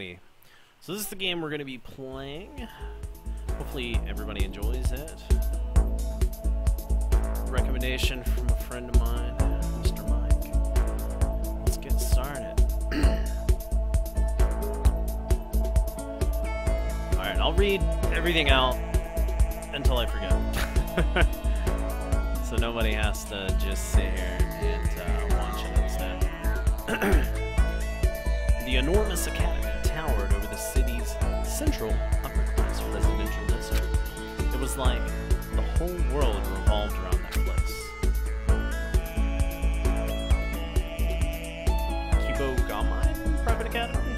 Alrighty. So this is the game we're going to be playing. Hopefully everybody enjoys it. Recommendation from a friend of mine, Mr. Mike. Let's get started. Alright, I'll read everything out until I forget. So nobody has to just sit here and watch it instead. The enormous academy towered over the city's central upper-class residential district. It was like the whole world revolved around that place. Gamai Private Academy?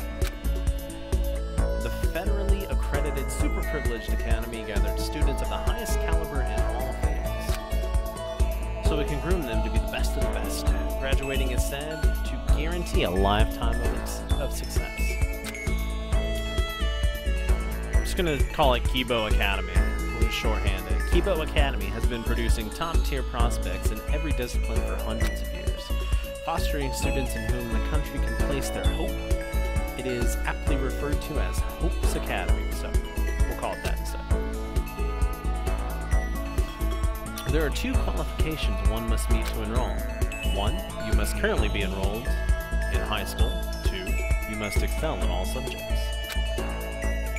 The federally accredited super-privileged academy gathered students of the highest caliber in all fields. So it can groom them to be the best of the best. Graduating is said to guarantee a lifetime of success. I'm just going to call it Kibo Academy. We're shorthanded. Kibo Academy has been producing top-tier prospects in every discipline for hundreds of years, fostering students in whom the country can place their hope. It is aptly referred to as Hope's Academy, so we'll call it that instead. There are two qualifications one must meet to enroll. 1, you must currently be enrolled in high school. 2, you must excel in all subjects.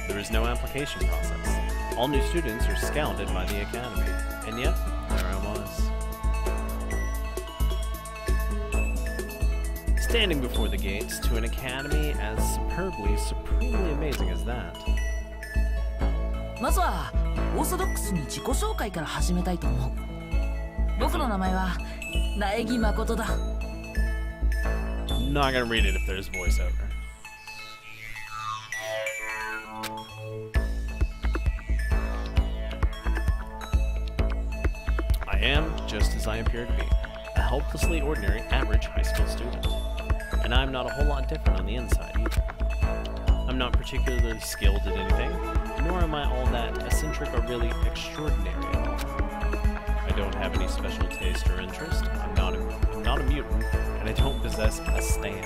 There is no application process. All new students are scouted by the academy, and yet, there I was. Standing before the gates to an academy as supremely amazing as that. まずはオーソドックスに自己紹介から始めたいと思う。僕の名前は苗木誠だ。 Not gonna read it if there's voiceover. I am, just as I appear to be, a helplessly ordinary average high school student. And I'm not a whole lot different on the inside either. I'm not particularly skilled at anything, nor am I all that eccentric or really extraordinary at all. I don't have any special taste or interest. I'm not a mutant, and I don't possess a stand.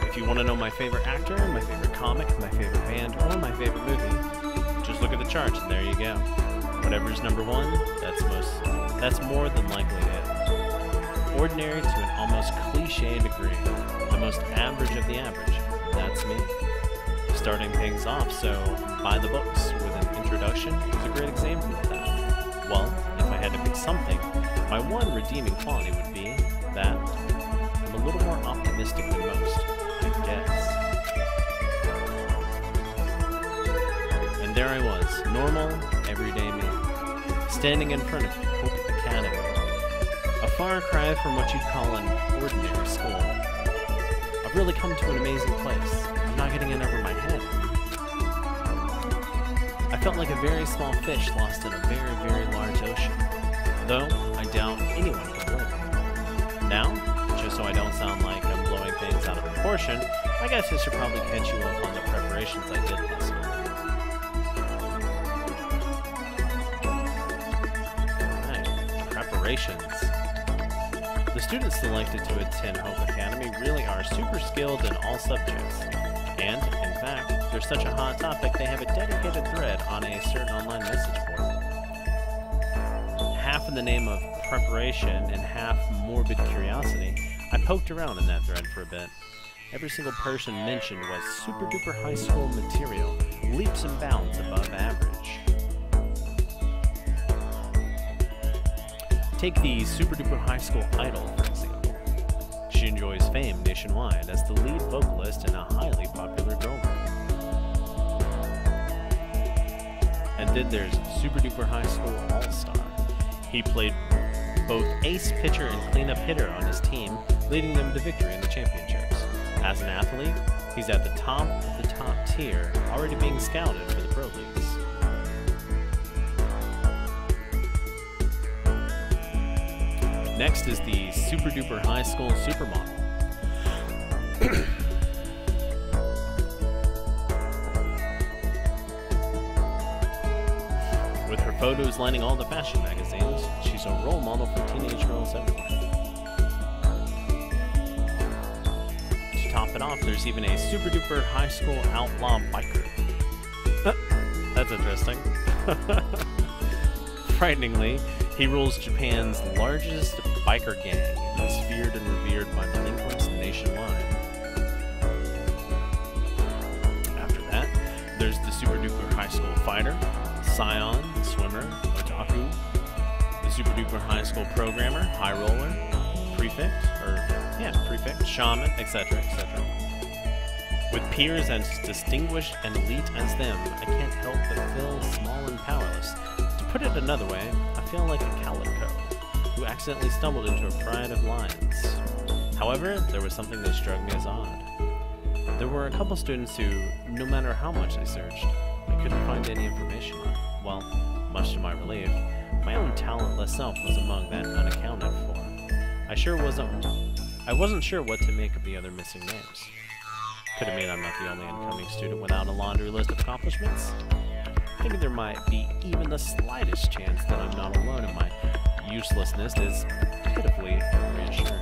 If you want to know my favorite actor, my favorite comic, my favorite band, or my favorite movie, just look at the charts and there you go. Whatever's number one, that's more than likely it. Ordinary to an almost cliche degree, the most average of the average, that's me. Starting things off so by the books with an introduction is a great example of that. Well, if I had to pick something, my one redeeming quality would be that I'm a little more optimistic than most, I guess. And there I was, normal, everyday me, standing in front of Hope Academy. A far cry from what you'd call an ordinary school. I've really come to an amazing place. I'm not getting in over my head. I felt like a very small fish lost in a very, very large ocean. Though, I doubt anyone can blame me. Now, just so I don't sound like I'm blowing things out of proportion, I guess I should probably catch you up on the preparations I did this week. Alright, preparations. The students selected to attend Hope Academy really are super skilled in all subjects. And, in fact, they're such a hot topic they have a dedicated thread on a certain online message board. Half in the name of preparation and half morbid curiosity, I poked around in that thread for a bit. Every single person mentioned was super duper high school material, leaps and bounds above average. Take the super duper high school idol, for example. She enjoys fame nationwide as the lead vocalist in a highly popular girl group. And then there's super duper high school all-star. He played both ace pitcher and cleanup hitter on his team, leading them to victory in the championships. As an athlete, he's at the top of the top tier, already being scouted for the pro leagues. Next is the super duper high school supermodel. With her photos lining all the fashion magazines, she's a role model for teenage girls everywhere. To top it off, there's even a super duper high school outlaw biker. That's interesting. Frighteningly, he rules Japan's largest biker gang and is feared and revered by delinquents nationwide. After that, there's the super duper high school fighter, scion, swimmer, otaku, the super duper high school programmer, high roller, prefect, shaman, etc., etc. With peers as distinguished and elite as them, I can't help but feel small and powerless. To put it another way, I feel like a calico who accidentally stumbled into a pride of lions. However, there was something that struck me as odd. There were a couple students who, no matter how much I searched, I couldn't find any information on. Well, much to my relief, my own talentless self was among that unaccounted for. I wasn't sure what to make of the other missing names. Could it mean I'm not the only incoming student without a laundry list of accomplishments? Maybe there might be even the slightest chance that I'm not alone and my uselessness is pitifully reassuring.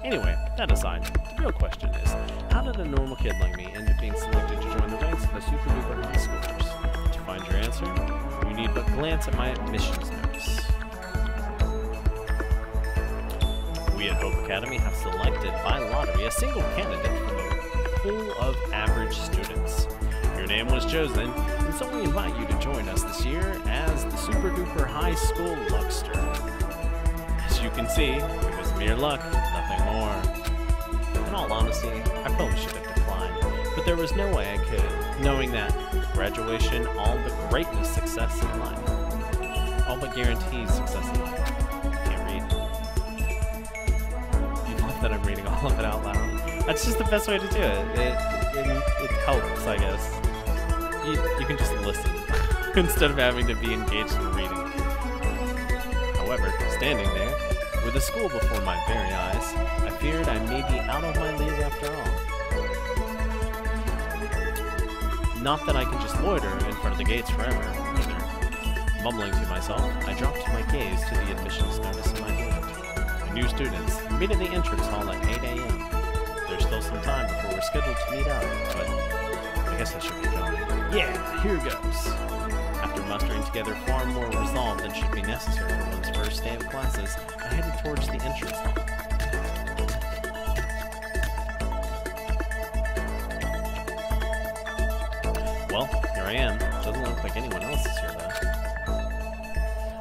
Anyway, that aside, the real question is, how did a normal kid like me end up being selected to join the ranks of the super duper high schoolers? To find your answer, you need but glance at my admissions notice. We at Hope Academy have selected by lottery a single candidate from a pool of average students. Your name was chosen, and so we invite you to join us this year as the super duper high school luckster. As you can see, it was mere luck, nothing more. In all honesty, I probably should have declined, but there was no way I could, knowing that graduation, all but greatness success in life. All but guarantees success in life. Can't read. You love that I'm reading all of it out loud. That's just the best way to do it. It helps, I guess. You can just listen instead of having to be engaged in reading. However, standing there, with the school before my very eyes, I feared I may be out of my league after all. Not that I can just loiter in front of the gates forever, either. Mumbling to myself, I dropped my gaze to the admissions notice in my hand. New students meet at the entrance hall at 8 a.m. There's still some time before we're scheduled to meet up, but I guess I should be going. Yeah, here goes. After mustering together far more resolve than should be necessary for one's first day of classes, I headed towards the entrance hall. Well, here I am. Doesn't look like anyone else is here, though.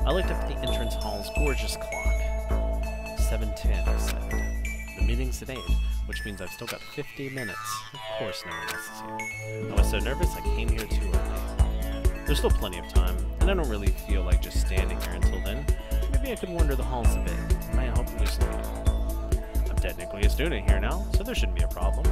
I looked up at the entrance hall's gorgeous clock. 7:10, I said. The meeting's at 8, which means I've still got 50 minutes. Of course no one else is here. I was so nervous I came here too early. There's still plenty of time, and I don't really feel like just standing here until then. Maybe I could wander the halls a bit. I hope you sleep. I'm technically a student here now, so there shouldn't be a problem.